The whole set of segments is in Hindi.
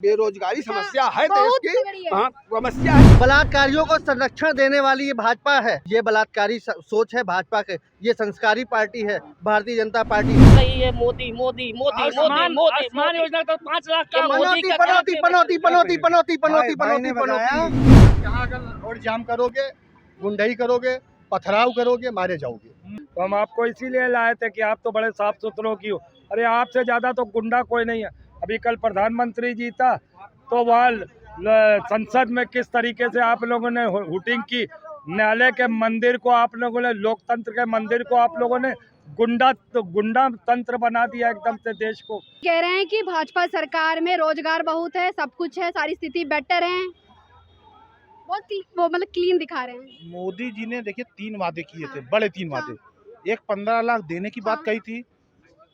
बेरोजगारी समस्या है देश बहुत की। तगड़ी है। हाँ, समस्या है। बलात्कारियों को संरक्षण देने वाली ये भाजपा है। ये बलात्कारी सोच है भाजपा के। ये संस्कारी पार्टी है भारतीय जनता पार्टी। सही है। मोदी मोदी मोदी मोदी मोदी आयुष्मान योजना तो 5 लाख का मोदी का पनौती पनौती पनौती पनौती पनौती पनौती पनौती। यहाँ अगर रोड जाम करोगे, गुंडई करोगे, पथराव करोगे, मारे जाओगे। तो हम आपको इसीलिए लाए थे कि आप तो बड़े साफ सुथरों की हो। अरे आपसे ज्यादा तो गुंडा कोई नहीं है। अभी कल प्रधानमंत्री जी था तो वहाँ संसद में किस तरीके से आप लोगों ने हुटिंग की। न्यायालय के मंदिर को आप लोगों ने, लोकतंत्र के मंदिर को आप लोगों ने गुंडा तंत्र बना दिया एकदम से देश को। कह रहे हैं कि भाजपा सरकार में रोजगार बहुत है, सब कुछ है, सारी स्थिति बेटर है, बहुत वो मतलब क्लीन दिखा रहे हैं। मोदी जी ने देखिए 3 वादे किए थे, बड़े 3 वादे। एक 15 लाख देने की बात कही थी,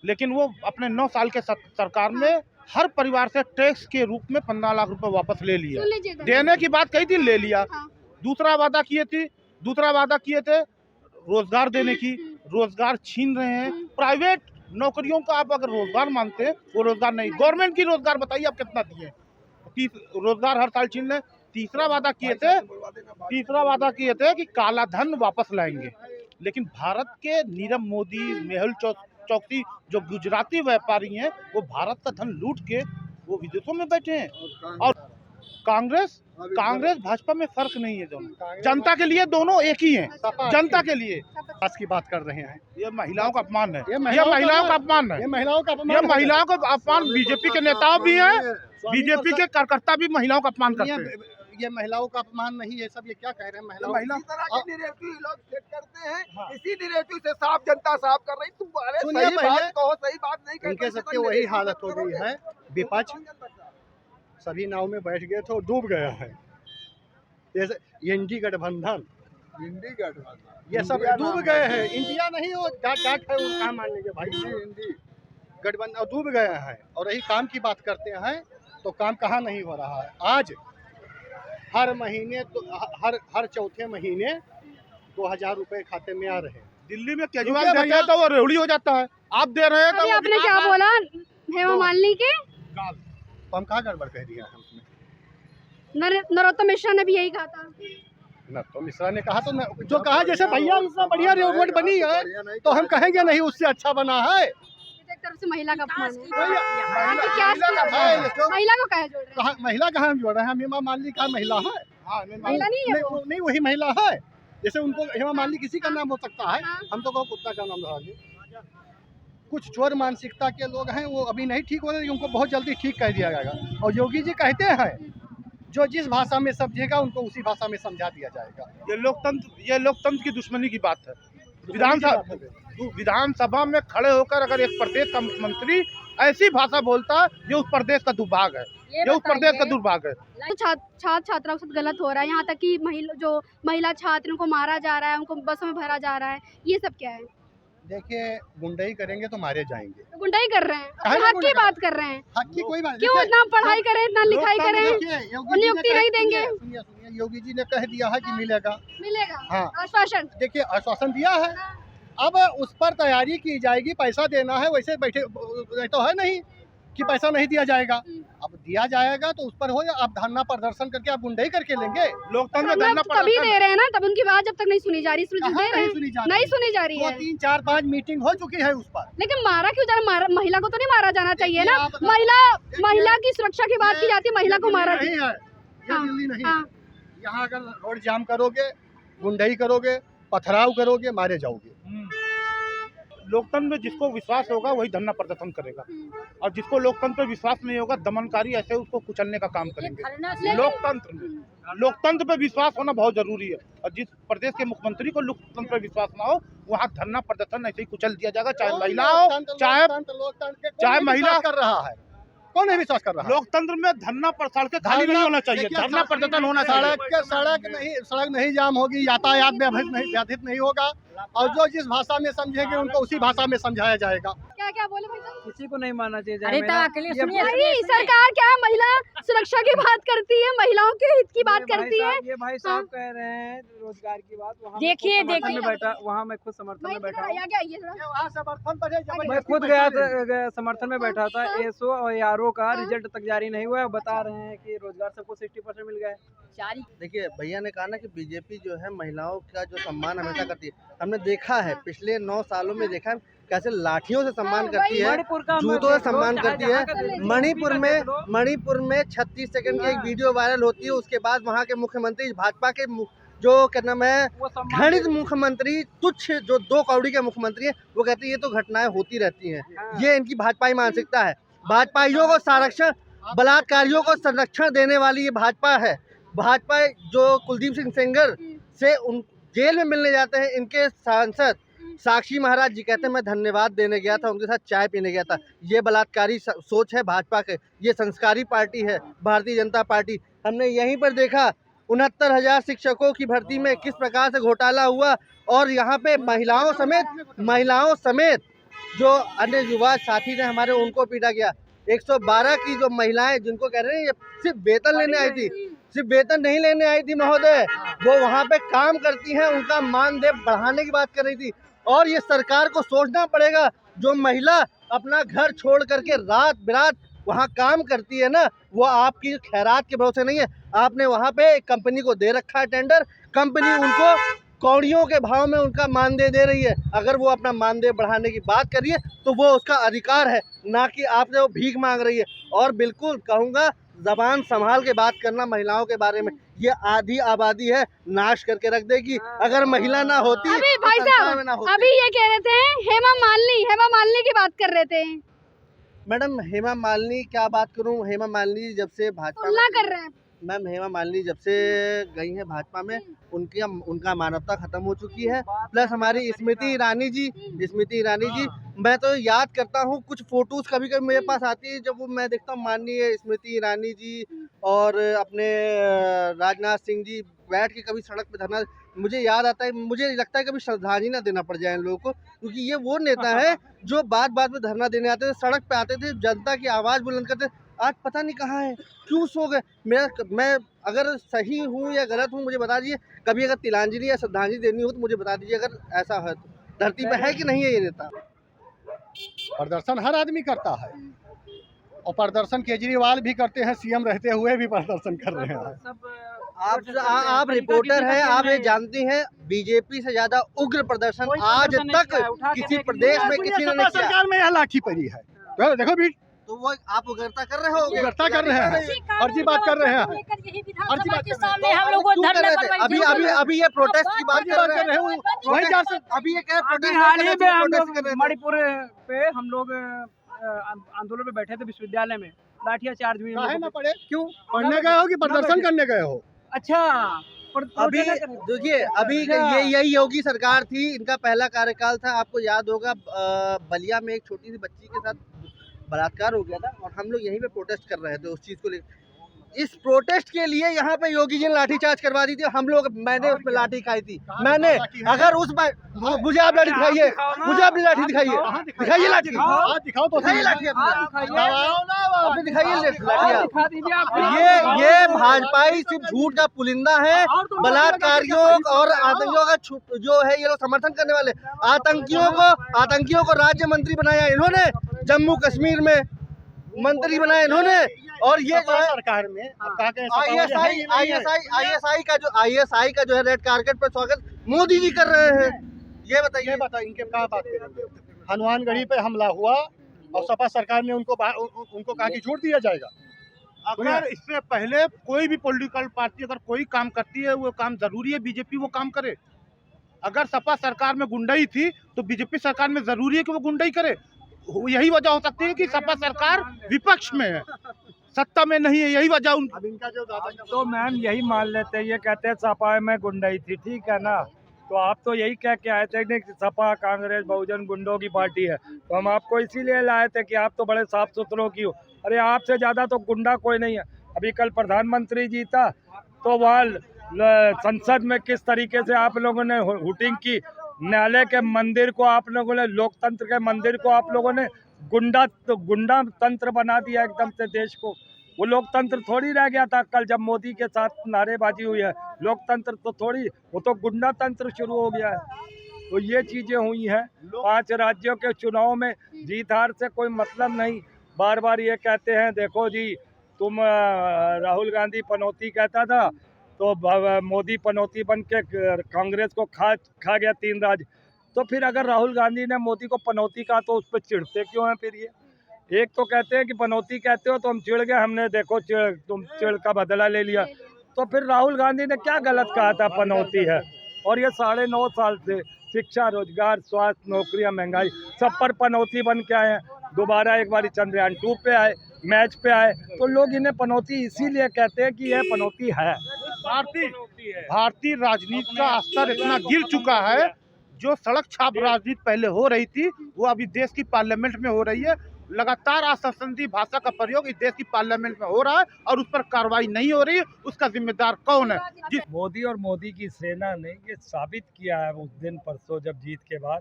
लेकिन वो अपने 9 साल के सरकार में हर परिवार से टैक्स के रूप में 15 लाख रुपए वापस ले लिया। देने की बात कही थी, ले लिया। दूसरा वादा किए थे रोजगार देने की, रोजगार छीन रहे हैं। प्राइवेट नौकरियों का आप अगर रोजगार मांगते हैं, वो रोजगार नहीं। गवर्नमेंट की रोजगार बताइए आप कितना दिए? रोजगार हर साल छीन रहे। तीसरा वादा किए थे कि काला धन वापस लाएंगे। लेकिन भारत के नीरव मोदी, मेहुल चोकसी जो गुजराती व्यापारी हैं, वो भारत का धन लूट के वो विदेशों में बैठे हैं। और कांग्रेस भाजपा में फर्क नहीं है। दोनों जनता के लिए दोनों एक ही हैं। जनता के लिए आज की बात कर रहे हैं। ये महिलाओं का अपमान है। ये महिलाओं का अपमान। बीजेपी के नेताओं भी हैं, बीजेपी के कार्यकर्ता भी महिलाओं का अपमान करते हैं। ये महिलाओं का अपमान नहीं है, सब ये क्या कह रहे हैं? महिला इसी तरह के निरेटिव लोग सेट करते हैं। इसी निरेटिव से साफ जनता साफ कर रही। तुम सुनिए, सही बात कहो, सही बात नहीं कहते। इनके सबके वही हालत हो गई है। विपक्ष सभी नाव में बैठ गए थे और डूब गया है। जैसे इंडी गठबंधन, ये सब डूब गए हैं। इंडिया नहीं, वो डाट है, वो कहाँ मान लीजिए भाई। इंडी गठबंधन डूब गया है। और यही काम की बात करते हैं तो काम कहाँ नहीं हो रहा है। आज हर महीने तो हर चौथे महीने 2000 रुपए खाते में आ रहे हैं। दिल्ली में केजरीवाल देता है तो वो रेवड़ी हो जाता है। आप दे रहे हैं तो आपने क्या बोला हेमा मालिनी के? तो हम कहाँ गड़बड़ कह दिया है उसमें? नरोत्तम मिश्रा ने भी यही कहा था। न तो मिश्रा ने कहा तो जो कहा, जैसे भैया इतना बढ़िया रोड बनी है तो हम कहेंगे नहीं उससे अच्छा बना है। एक तरफ से महिला का अपमान है। महिला महिला को कहे जोड़ रहे हैं? महिला कहाँ हम जोड़ रहे हैं? हम हेमा मालिनी का महिला है। महिला नहीं है वो। नहीं वही महिला है। जैसे उनको हेमा मालिनी किसी का नाम हो सकता है, हम तो कहो कुत्ता का नाम रहा है। कुछ चोर मानसिकता के लोग हैं, वो अभी नहीं ठीक हो रहे, उनको बहुत जल्दी ठीक कर दिया जाएगा। और योगी जी कहते हैं जो जिस भाषा में समझेगा उनको उसी भाषा में समझा दिया जाएगा। ये लोकतंत्र की दुश्मनी की बात है। विधानसभा में खड़े होकर अगर एक प्रदेश का मुख्यमंत्री ऐसी भाषा बोलता है, ये उस प्रदेश का दुर्भाग्य है। ये उस प्रदेश का दुर्भाग्य है। तो छात्र छात्राओं के साथ गलत हो रहा है। यहाँ तक कि महिला छात्र, उनको मारा जा रहा है, उनको बसों में भरा जा रहा है। ये सब क्या है? देखिए, गुंडई करेंगे तो मारे जाएंगे। तो गुंडाई कर रहे हैं, अपने हक की बात कर रहे हैं। हक की कोई बात क्यों इतना पढ़ाई करें, इतना लिखाई करें, नियुक्ति नहीं देंगे? सुनिए, योगी जी ने कह दिया है कि मिलेगा। हाँ, आश्वासन। देखिए आश्वासन दिया है। अब उस पर तैयारी की जाएगी। पैसा देना है, वैसे बैठे तो है नहीं कि पैसा नहीं दिया जाएगा। अब दिया जाएगा तो उस पर हो। आप धरना प्रदर्शन करके आप गुंडई करके लेंगे। लोकतंत्र में धरना तभी दे रहे हैं ना, तब उनकी बात जब तक नहीं सुनी जा रही। नहीं सुनी जा रही है। 3, 4, 5 मीटिंग हो चुकी है उस पर। लेकिन मारा क्यों जा रहा? महिला को तो नहीं मारा जाना चाहिए ना। महिला की सुरक्षा की बात की जाती है, महिला को मारा नहीं है। दिल्ली नहीं है। यहाँ अगर रोड जाम करोगे, गुंडई करोगे, पथराव करोगे, मारे जाओगे। लोकतंत्र में जिसको विश्वास होगा वही धरना प्रदर्शन करेगा, और जिसको लोकतंत्र पे विश्वास नहीं होगा, दमनकारी ऐसे उसको कुचलने का काम करेंगे। लोकतंत्र पे विश्वास होना बहुत जरूरी है। और जिस प्रदेश के मुख्यमंत्री को लोकतंत्र पे विश्वास ना हो, वहाँ धरना प्रदर्शन ऐसे ही कुचल दिया जाएगा। चाहे महिला हो, चाहे महिला कर रहा है। कौन है विश्वास कर रहा है? लोकतंत्र में धरना प्रसार के खाली नहीं होना चाहिए, धरना प्रदर्शन होना चाहिए। सड़क नहीं जाम होगी, यातायात व्याधित नहीं होगा। और जो जिस भाषा में समझेंगे उनको उसी भाषा में समझाया जाएगा। क्या बोले भाई साहब? किसी को नहीं मानना चाहिए। सरकार क्या है? महिला सुरक्षा की बात करती है, महिलाओं के हित की बात करती है। ये भाई साहब कह रहे हैं रोजगार की बात। वहाँ देखिए, मैं खुद समर्थन देखिए। में बैठा, वहाँ मैं खुद समर्थन में बैठा हूँ। वहाँ समर्थन पर है, मैं खुद गया था, समर्थन में बैठा था। एसओ और आरओ का रिजल्ट तक जारी नहीं हुआ है, बता रहे हैं कि रोजगार सबको 60% मिल गया है। देखिए भैया ने कहा ना कि बीजेपी जो है महिलाओं का जो सम्मान हमेशा करती है। हमने देखा है पिछले 9 सालों में देखा है कैसे लाठियों से सम्मान करती है, जूतों से सम्मान करती है। मणिपुर में 36 सेकंड की एक वीडियो वायरल होती है, उसके बाद वहाँ के मुख्यमंत्री भाजपा के जो क्या नाम है घृणित मुख्यमंत्री, तुच्छ जो 2 कौड़ी के मुख्यमंत्री हैं, वो कहते हैं ये तो घटनाएं होती रहती हैं। ये इनकी भाजपाई मानसिकता है। भाजपाइयों को संरक्षण, बलात्कारियों को संरक्षण देने वाली ये भाजपा है। भाजपा जो कुलदीप सिंह सेंगर से उन जेल में मिलने जाते हैं, इनके सांसद साक्षी महाराज जी कहते हैं मैं धन्यवाद देने गया था, उनके साथ चाय पीने गया था। ये बलात्कारी सोच है भाजपा के, ये संस्कारी पार्टी है भारतीय जनता पार्टी। हमने यहीं पर देखा 69,000 शिक्षकों की भर्ती में किस प्रकार से घोटाला हुआ, और यहाँ पे महिलाओं समेत जो अन्य युवा साथी थे हमारे, उनको पीटा गया। 112 की जो महिलाएं जिनको कह रहे हैं ये सिर्फ वेतन लेने आई थी, सिर्फ वेतन नहीं लेने आई थी महोदय, वो वहाँ पे काम करती हैं, उनका मानदेय बढ़ाने की बात कर रही थी। और ये सरकार को सोचना पड़ेगा, जो महिला अपना घर छोड़ करके रात बिरात वहाँ काम करती है ना, वो आपकी खैरात के भरोसे नहीं है। आपने वहाँ पे एक कंपनी को दे रखा है टेंडर, कंपनी उनको कौड़ियों के भाव में उनका मानदेय दे रही है। अगर वो अपना मानदेय बढ़ाने की बात कर रही है तो वो उसका अधिकार है, ना कि आपसे वो भीख मांग रही है। और बिल्कुल कहूँगा जबान संभाल के बात करना महिलाओं के बारे में, ये आधी आबादी है, नाश करके रख देगी। अगर महिला ना होती अभी भाई साहब अभी ये कह रहे थे हेमा मालिनी की बात कर रहे थे। मैडम हेमा मालिनी क्या बात करूं, हेमा मालिनी जब से भाजपा तुलना कर रहे हैं। मैम हेमा मालिनी जब से गई हैं भाजपा में, उनका मानवता खत्म हो चुकी है। प्लस हमारी स्मृति ईरानी जी मैं तो याद करता हूँ कुछ फोटोज कभी कभी मेरे पास आती है, जब वो मैं देखता हूँ माननीय स्मृति ईरानी जी और अपने राजनाथ सिंह जी बैठ के कभी सड़क पे धरना, मुझे याद आता है, मुझे लगता है कभी श्रद्धांजलि ना देना पड़ जाए इन लोगों को, क्योंकि ये वो नेता है जो बात में धरना देने आते थे, सड़क पे आते थे, जनता की आवाज़ बुलंद करते। आज पता नहीं कहाँ है, क्यों सो गए। मैं अगर सही हूँ या गलत हूँ मुझे बता दीजिए, कभी अगर तिलांजलि या श्रद्धांजलि देनी हो तो मुझे बता दीजिए, अगर ऐसा है तो धरती पे है कि नहीं है ये नेता। प्रदर्शन हर आदमी करता है, और प्रदर्शन केजरीवाल भी करते हैं, सीएम रहते हुए भी प्रदर्शन कर रहे हैं। आप रिपोर्टर हैं, आप ये जानती हैं बीजेपी से ज्यादा उग्र प्रदर्शन आज तक किसी प्रदेश में किसी ने नहीं किया। सरकार में यह लाठी पड़ी है, देखो भी, तो वो आप उग्रता कर रहे हो, उग्रता कर रहे हैं, फर्जी बात कर रहे हैं, फर्जी बात कर सामने हम लोग को धरने पर अभी ये प्रोटेस्ट की बात कर रहे हैं, वही जा सकते। अभी ये क्या हाल ही में हम लोग प्रोटेस्ट मणिपुर पे हम लोग आंदोलन में बैठे थे, विश्वविद्यालय में लाठियां चार्ज हुई। काहे ना पड़े, क्यों पढ़ने गए हो कि प्रदर्शन करने गए हो? अच्छा अभी देखिए, अभी यही योगी सरकार थी, इनका पहला कार्यकाल था। आपको याद होगा बलिया में एक छोटी सी बच्ची के साथ बलात्कार हो गया था, और हम लोग यहीं पे प्रोटेस्ट कर रहे थे उस चीज़ को लेकर। इस प्रोटेस्ट के लिए यहाँ पे योगी जी ने लाठीचार्ज करवा दी थी, हम लोग, मैंने उसमें लाठी खाई थी। मैंने अगर उस बार मुझे आप लाठी दिखाइए, मुझे अपनी लाठी दिखाइए, दिखाइए लाठी, दिखाओ तो दिखाइए लाठी, अपनी दिखाइए लाठी। ये भाजपाई सिर्फ झूठ का पुलिंदा है। बलात्कारियों और आतंकियों का जो है ये लोग समर्थन करने वाले, आतंकियों को राज्य मंत्री बनाया इन्होंने, जम्मू कश्मीर में मंत्री बनाया इन्होंने। और ये जो है सरकार में आईएसआई का जो है रेड कारपेट पर स्वागत मोदी जी कर रहे हैं। ये बताइए इनके क्या बात करेंगे। हनुमानगढ़ी पे हमला हुआ और सपा सरकार ने उनको कहा कि छोड़ दिया जाएगा। अगर इससे पहले कोई भी पॉलिटिकल पार्टी अगर कोई काम करती है, वो काम जरूरी है बीजेपी वो काम करे। अगर सपा सरकार में गुंडाई थी तो बीजेपी सरकार में जरूरी है कि वो गुंडाई करे। यही वजह हो सकती है कि सपा सरकार विपक्ष में है, सत्ता में नहीं है, यही वजह इनका जो तो मैम यही मान लेते हैं, ये कहते हैं सपा में गुंडाई थी, ठीक है ना। तो आप तो यही कह के आए थे कि सपा कांग्रेस बहुजन गुंडों की पार्टी है, तो हम आपको इसीलिए लाए थे कि आप तो बड़े साफ सुथरों की हो। अरे आपसे ज़्यादा तो गुंडा कोई नहीं है। अभी कल प्रधानमंत्री जी था तो वहाँ संसद में किस तरीके से आप लोगों ने हुटिंग की, न्यायालय के मंदिर को आप लोगों ने, लोकतंत्र के मंदिर को आप लोगों ने गुंडा तंत्र बना दिया एकदम से देश को। वो लोकतंत्र थोड़ी रह गया था कल जब मोदी के साथ नारेबाजी हुई है। लोकतंत्र तो थोड़ी, वो तो गुंडा तंत्र शुरू हो गया है। तो ये चीजें हुई हैं। 5 राज्यों के चुनाव में जीत हार से कोई मतलब नहीं। बार बार ये कहते हैं देखो जी तुम राहुल गांधी पनौती कहता था तो मोदी पनौती बन के कांग्रेस को खा गया 3 राज्य। तो फिर अगर राहुल गांधी ने मोदी को पनौती कहा तो उस पर चिढ़ते क्यों हैं फिर? ये एक तो कहते हैं कि पनौती कहते हो तो हम चिढ़ गए, हमने देखो तुम चिढ़ का बदला ले लिया। तो फिर राहुल गांधी ने क्या गलत कहा था पनौती है? और ये 9.5 साल से शिक्षा, रोजगार, स्वास्थ्य, नौकरियां, महंगाई सब पर पनौती बन के आए हैं। दोबारा एक बार चंद्रयान 2 पे आए, मैच पे आए, तो लोग इन्हें पनौती इसीलिए कहते हैं कि यह पनौती है। भारतीय राजनीति का स्तर इतना गिर चुका है, जो सड़क छाप राजनीति पहले हो रही थी वो अभी देश की पार्लियामेंट में हो रही है। लगातार आश्वासनदी भाषा का प्रयोग इस देश की पार्लियामेंट में हो रहा है और उस पर कार्रवाई नहीं हो रही है। उसका जिम्मेदार कौन है? मोदी और मोदी की सेना ने ये साबित किया है उस दिन परसों जब जीत के बाद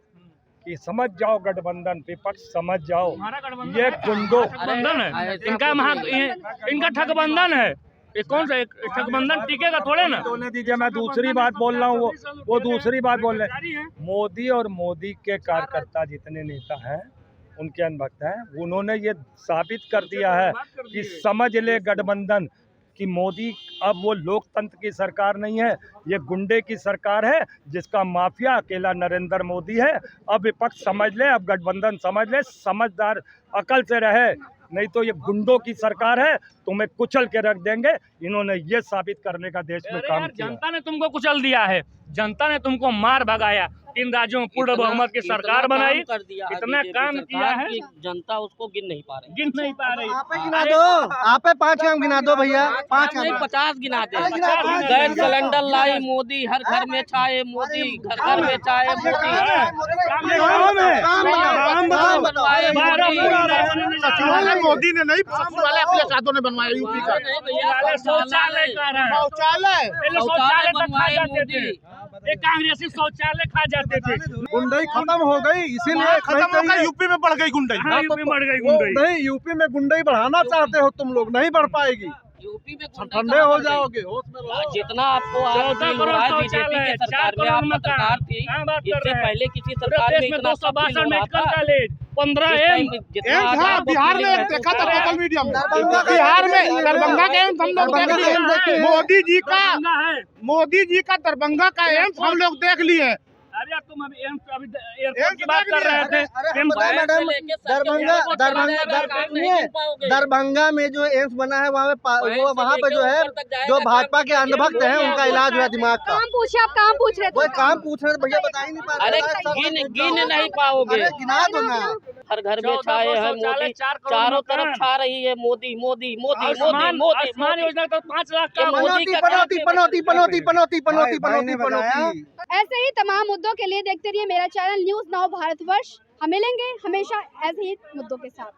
कि समझ जाओ गठबंधन, विपक्ष समझ जाओ ये गुंडों गठबंधन है इनका ठगबंधन है। ये कौन सा ठगबंधन टिकेगा थोड़े ना। बोलने दीजिए, मैं दूसरी बात बोल रहा हूँ, वो दूसरी बात बोल रहे हैं। मोदी और मोदी के कार्यकर्ता जितने नेता हैं उनके अनभक्त हैं, उन्होंने ये साबित कर दिया है कि समझ ले गठबंधन कि मोदी अब वो लोकतंत्र की सरकार नहीं है, ये गुंडे की सरकार है जिसका माफिया अकेला नरेंद्र मोदी है। अब विपक्ष समझ ले, अब गठबंधन समझ ले, समझदार अकल से रहे, नहीं तो ये गुंडों की सरकार है, तुम्हें कुचल के रख देंगे। इन्होंने ये साबित करने का देश में काम किया। जनता ने तुमको कुचल दिया है, जनता ने तुमको मार भगाया, 3 राज्यों में पूर्ण बहुमत की सरकार बनाई, इतना काम किया है, जनता उसको गिन नहीं पा रही। आप गिना दो, आप 5 काम गिना दो भैया, 5 नहीं 50 गिना दे। गैस सिलेंडर लाई मोदी, हर घर में छाए मोदी, घर घर में छाए सचिवालय मोदी ने नहीं, सचिवालय अपने साधों ने बनवाया यूपी का। शौचालय बनवाए मोदी, एक कांग्रेसी शौचालय खा जाते थे। गुंडाई खत्म हो गई, इसीलिए खत्म हो गई, यूपी में बढ़ गई गुंडाई। यूपी बढ़ गई गुंडाई। नहीं, यूपी में गुंडाई बढ़ाना चाहते हो तुम लोग, नहीं बढ़ पाएगी। यूपी में ठंडे हो जाओगे, होश में रहो। जितना आपको बीजेपी की सरकार में आप पत्रकार थी, इससे पहले किसी सरकार में इतना सब नहीं हो रहा था। 15 बिहार में देखा था सोशल मीडिया में, बिहार में दरभंगा का एम्स हम लोग देख लिए। मोदी जी का दरभंगा का एम्स हम लोग देख लिए। अरे तुम अभी एयरपोर्ट की बात कर रहे थे। दरभंगा में जो एम्स बना है वहाँ पे जो है जो भाजपा के अंधभक्त हैं उनका इलाज हुआ दिमाग का। काम पूछे, आप काम पूछ रहे थे। काम पूछ रहे थे भैया, बता ही नहीं पा रहे। अरे गिन नहीं पाओगे, गिना दो ना। हर घर में छाए है मोदी, चारों तरफ छा रही है मोदी मोदी मोदी मोदी मोदी। आयुष्मान योजना तो 5 लाख का पनौती। ऐसे ही तमाम मुद्दों के लिए देखते रहिए मेरा चैनल न्यूज़ नाउ भारतवर्ष। हम मिलेंगे हमेशा ऐसे ही मुद्दों के साथ।